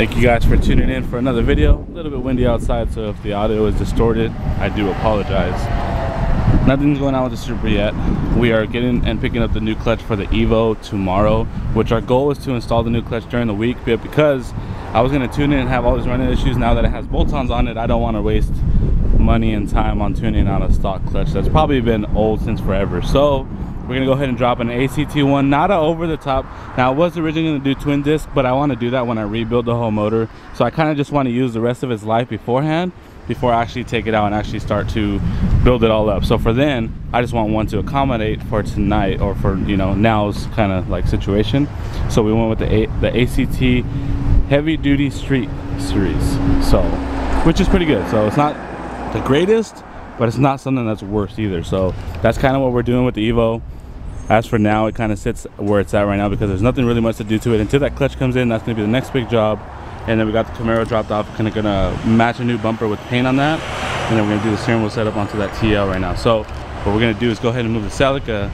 Thank you guys for tuning in for another video. A little bit windy outside, so if the audio is distorted, I do apologize. Nothing's going on with the Supra yet. We are getting and picking up the new clutch for the Evo tomorrow, which our goal is to install the new clutch during the week, but because I was going to tune in and have all these running issues, now that it has bolt-ons on it, I don't want to waste money and time on tuning out a stock clutch that's probably been old since forever. So we're gonna go ahead and drop an ACT one, not a over the top. Now I was originally gonna do twin disc, but I want to do that when I rebuild the whole motor, so I kind of just want to use the rest of its life beforehand before I actually take it out and actually start to build it all up. So for then, I just want one to accommodate for tonight, or for, you know, now's kind of like situation. So we went with the ACT Heavy Duty Street Series, so which is pretty good. So it's not the greatest, but it's not something that's worse either. So that's kind of what we're doing with the Evo. As for now, it kind of sits where it's at right now because there's nothing really much to do to it until that clutch comes in. That's going to be the next big job. And then we got the Camaro dropped off, kind of going to match a new bumper with paint on that, and then we're going to do the steering wheel setup onto that TL right now. So what we're going to do is go ahead and move the Celica,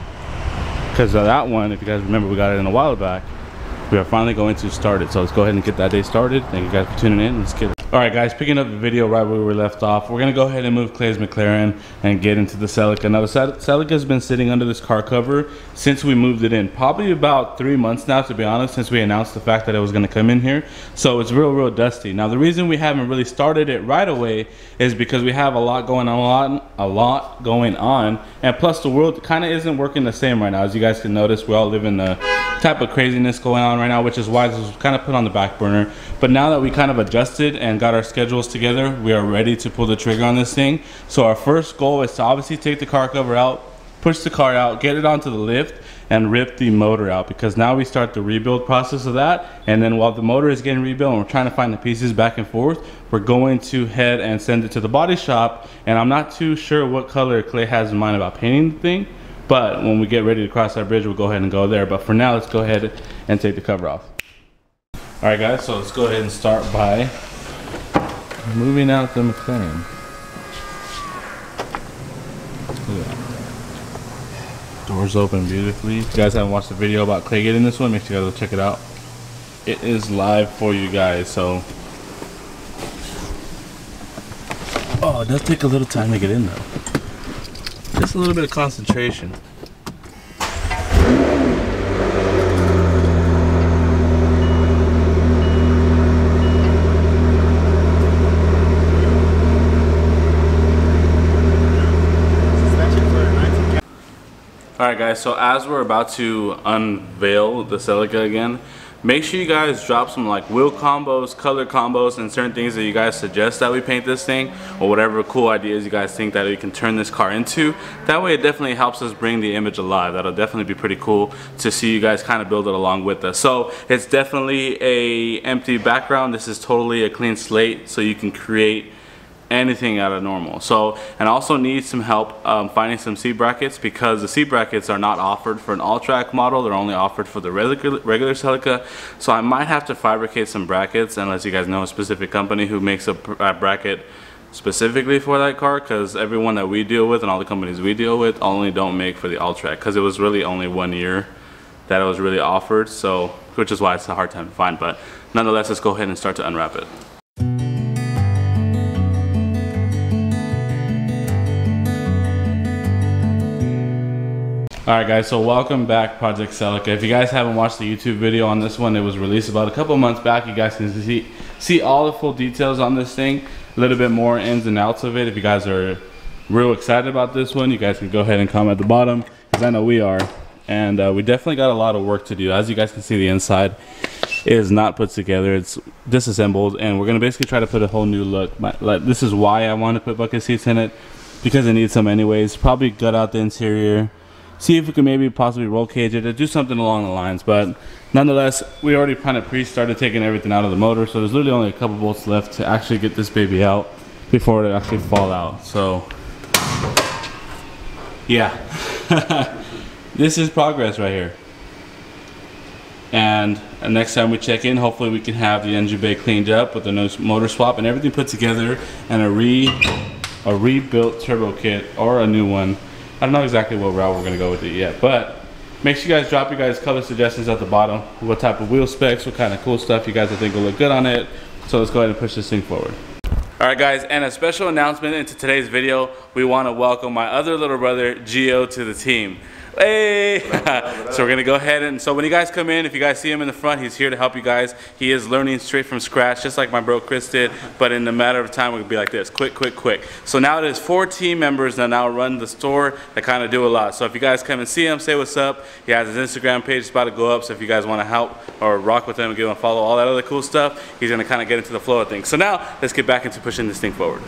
because that one, if you guys remember, we got it in a while back. We are finally going to start it, so let's go ahead and get that day started. Thank you guys for tuning in. Let's get it. All right, guys, picking up the video right where we were left off, we're gonna go ahead and move Clay's McLaren and get into the Celica. Now the Celica has been sitting under this car cover since we moved it in, probably about 3 months now, to be honest, since we announced the fact that it was gonna come in here. So it's real dusty. Now the reason we haven't really started it right away is because we have a lot going on, and plus the world kind of isn't working the same right now. As you guys can notice, we all live in the type of craziness going on right now, which is why this was kind of put on the back burner. But now that we kind of adjusted and got our schedules together, we are ready to pull the trigger on this thing. So our first goal is to obviously take the car cover out, push the car out, get it onto the lift, and rip the motor out, because now we start the rebuild process of that. And then while the motor is getting rebuilt and we're trying to find the pieces back and forth, we're going to head and send it to the body shop. And I'm not too sure what color Clay has in mind about painting the thing, but when we get ready to cross that bridge, we'll go ahead and go there. But for now, let's go ahead and take the cover off. All right, guys, so let's go ahead and start by moving out the McLaren. Look at that. Doors open beautifully. If you guys haven't watched the video about Clay getting this one, make sure you guys go check it out. It is live for you guys, so. Oh, it does take a little time to get in though. Just a little bit of concentration. Alright guys, so as we're about to unveil the Celica again, make sure you guys drop some like wheel combos, color combos, and certain things that you guys suggest that we paint this thing, or whatever cool ideas you guys think that we can turn this car into. That way it definitely helps us bring the image alive. That'll definitely be pretty cool to see you guys kind of build it along with us. So it's definitely a empty background. This is totally a clean slate, so you can create anything out of normal. So, and also need some help finding some seat brackets, because the seat brackets are not offered for an all-track model. They're only offered for the regular Celica. So I might have to fabricate some brackets, unless you guys know a specific company who makes a bracket specifically for that car, because everyone that we deal with and all the companies we deal with only don't make for the all-track, because it was really only 1 year that it was really offered, so which is why it's a hard time to find. But nonetheless, let's go ahead and start to unwrap it. Alright guys, so welcome back, Project Celica. If you guys haven't watched the YouTube video on this one, it was released about a couple months back. You guys can see all the full details on this thing, a little bit more ins and outs of it. If you guys are real excited about this one, you guys can go ahead and comment at the bottom, because I know we are. And we definitely got a lot of work to do. As you guys can see, the inside is not put together. It's disassembled, and we're going to basically try to put a whole new look. This is why I want to put bucket seats in it, because it needs some anyways. Probably gut out the interior. See if we can maybe possibly roll cage it or do something along the lines. But nonetheless, we already kind of pre-started taking everything out of the motor, so there's literally only a couple bolts left to actually get this baby out before it actually fall out. So yeah, this is progress right here. And next time we check in, hopefully we can have the engine bay cleaned up with a new motor swap and everything put together, and a rebuilt turbo kit or a new one. I don't know exactly what route we're gonna go with it yet, but Make sure you guys drop your guys' color suggestions at the bottom. What type of wheel specs, what kind of cool stuff you guys think will look good on it. So let's go ahead and push this thing forward. All right guys, and a special announcement into today's video. We want to welcome my other little brother, Gio, to the team. Hey! So we're gonna go ahead and, so when you guys come in, if you guys see him in the front, he's here to help you guys. He is learning straight from scratch, just like my bro Chris did, but in a matter of time, we're gonna be like this, quick, quick, quick. So now there's 4 team members that now run the store that kind of do a lot. So if you guys come and see him, say what's up. He has his Instagram page, it's about to go up, so if you guys wanna help or rock with him, give him a follow, all that other cool stuff, he's gonna kind of get into the flow of things. So now, let's get back into pushing this thing forward.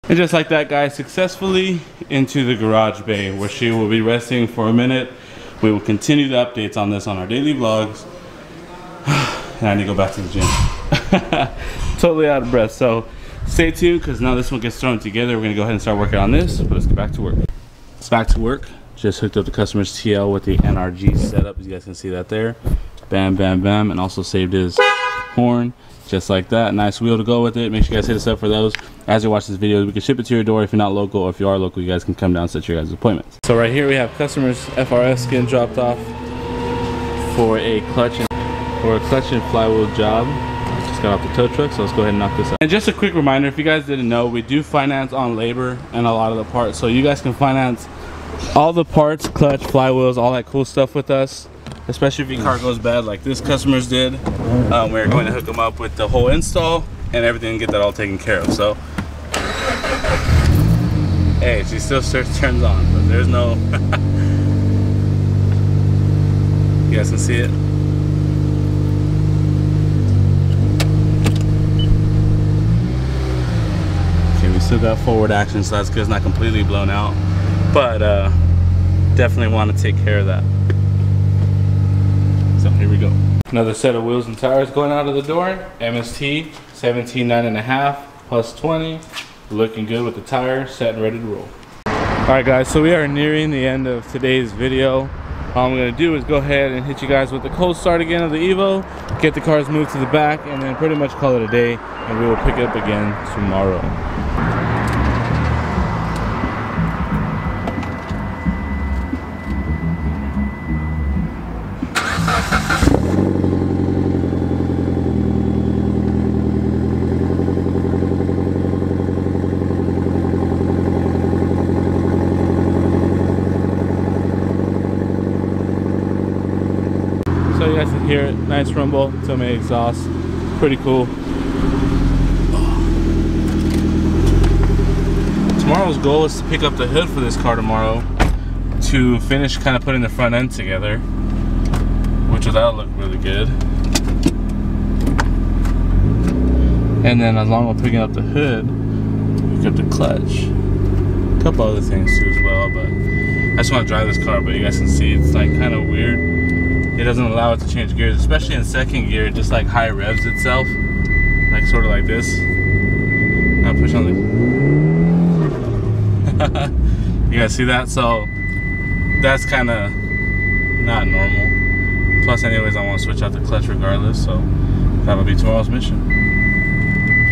And just like that, guys, successfully into the garage bay where she will be resting for a minute. We will continue the updates on this on our daily vlogs. And I need to go back to the gym. Totally out of breath. So stay tuned because now this one gets thrown together. We're gonna go ahead and start working on this, but let's get back to work. It's back to work. Just hooked up the customer's TL with the NRG setup. As you guys can see that there. Bam, bam, bam. And also saved his horn. Just like that. Nice wheel to go with it. Make sure you guys hit us up for those. As you watch this video, we can ship it to your door if you're not local, or if you are local, you guys can come down and set your guys' appointments. So right here we have customers FRS getting dropped off for a clutch and flywheel job. Just got off the tow truck, so let's go ahead and knock this out. And just a quick reminder, if you guys didn't know, we do finance on labor and a lot of the parts. So you guys can finance all the parts, clutch, flywheels, all that cool stuff with us. Especially if your car goes bad like this customer's did. We're going to hook them up with the whole install and everything and get that all taken care of. So, hey, she still turns on, but there's no, you guys can see it. Okay, we still got forward action, so that's good, it's not completely blown out. But definitely want to take care of that. So here we go. Another set of wheels and tires going out of the door. MST 17.9.5 plus 20. Looking good with the tire set and ready to roll. Alright guys, so we are nearing the end of today's video. All I'm going to do is go ahead and hit you guys with the cold start again of the Evo, get the cars moved to the back, and then pretty much call it a day, and we will pick it up again tomorrow. So you guys can hear it, nice rumble, Tomei exhaust, pretty cool. Tomorrow's goal is to pick up the hood for this car tomorrow to finish kind of putting the front end together, which that'll look really good. And then as long as we're picking up the hood, pick up the clutch. A couple other things too as well, but I just want to drive this car, but you guys can see it's like kind of weird. It doesn't allow it to change gears, especially in second gear, just like high revs itself. Like sort of like this. Now push on the you guys see that? So that's kind of not normal. Plus anyways, I want to switch out the clutch regardless, so that'll be tomorrow's mission.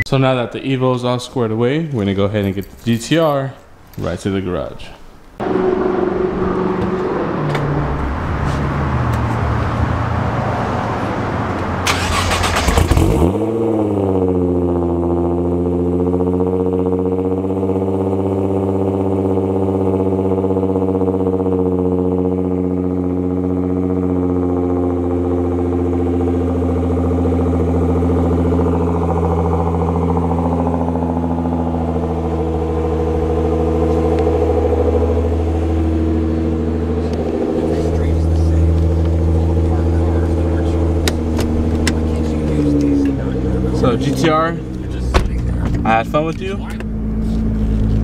So now that the Evo is all squared away, we're gonna go ahead and get the GTR right to the garage. So GTR, I had fun with you.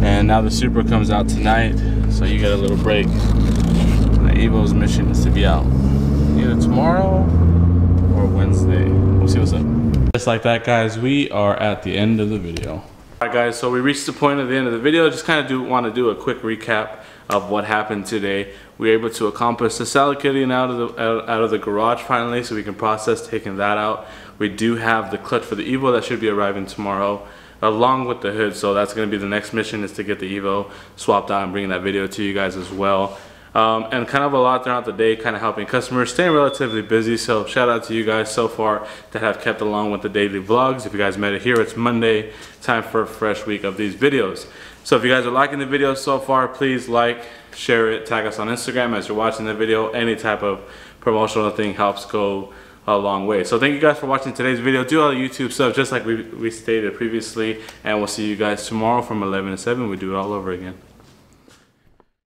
And now the Supra comes out tonight, so you get a little break. The Evo's mission is to be out either tomorrow or Wednesday. We'll see what's up. Just like that, guys, we are at the end of the video. Alright guys, so we reached the point of the end of the video. Just kind of want to do a quick recap of what happened today. We were able to accomplish the salad kitting out of the garage finally, so we can process taking that out. We do have the clutch for the Evo that should be arriving tomorrow, along with the hood. So that's going to be the next mission, is to get the Evo swapped out and bringing that video to you guys as well. And kind of a lot throughout the day, kind of helping customers, staying relatively busy. So shout out to you guys so far that have kept along with the daily vlogs. If you guys made it here, it's Monday, time for a fresh week of these videos. So if you guys are liking the video so far, please like, share it, tag us on Instagram as you're watching the video. Any type of promotional thing helps go a long way. So thank you guys for watching today's video. Do all the YouTube stuff just like we stated previously, and we'll see you guys tomorrow from 11 to 7. We do it all over again.